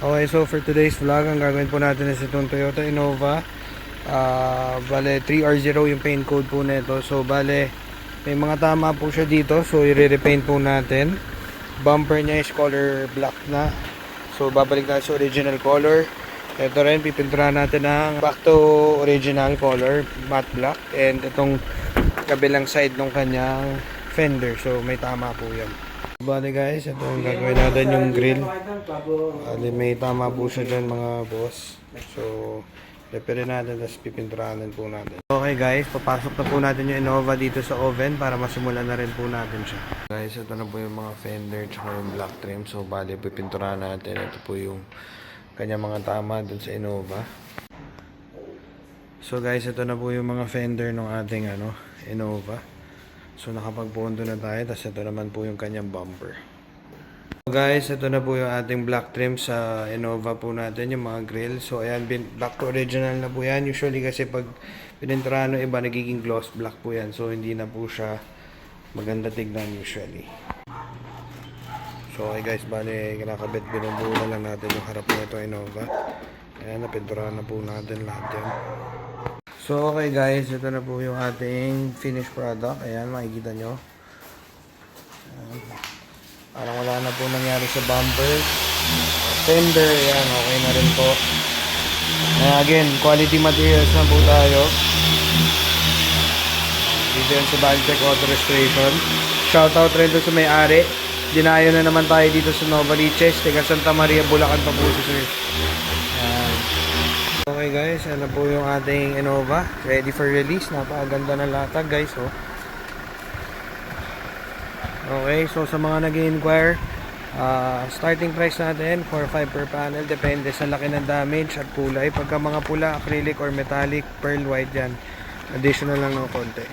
Okay, so for today's vlog, ang gagawin po natin is itong Toyota Innova. Bale, 3R0 yung paint code po nito. So, bale, may mga tama po siya dito. So, i-repaint po natin. Bumper niya is color black na. So, babalik tayo sa original color. Ito rin, pipinturahan natin ng back to original color, matte black. And itong kabilang side ng kanyang fender. So, may tama po yan. Bale guys, ito yung gagawin natin yung grill. Bale, may tama po siya dyan mga boss. So, repair natin, tapos pipinturahan po natin. Okay guys, papasok na po natin yung Innova dito sa oven para masimulan na rin po natin siya. Guys, ito na po yung mga fender tsaka yung black trim. So, bale, pipinturahan natin. Ito po yung kanya mga tama dun sa Innova. So guys, ito na po yung mga fender ng ating Innova. So nakapagpondo na tayo, tapos ito naman po yung kanyang bumper. So guys, ito na po yung ating black trim sa Innova po natin, yung mga grill. So ayan, back to original na po yan. Usually kasi pag pininturahan ng iba, nagiging gloss black po yan. So hindi na po siya maganda tignan usually. So okay guys, bali kinakabit, binubuo na lang natin yung harap na ito Innova. Ayan, napinturahan na po natin lahat yan. So okay guys, ito na po yung ating finished product. Ayan, makikita nyo. Ayan. Parang wala na po nangyari sa bumper. Fender, ayan, okay na rin po. Ayan, again, quality materials na po tayo. Dito yan sa Valtech Auto Restoration. Shoutout rin doon sa may-ari. Dinayo na naman tayo dito sa Novaliches, taga Santa Maria, Bulacan pa po si sir. Ayan. Okay guys, ano po yung ating Innova, ready for release. Napakaganda ng latag guys, oh. Okay, so sa mga nag-inquire, starting price natin 4.5 per panel, depende sa laki ng damage at kulay. Pagka mga pula, acrylic or metallic, pearl white yan, additional lang ng konti.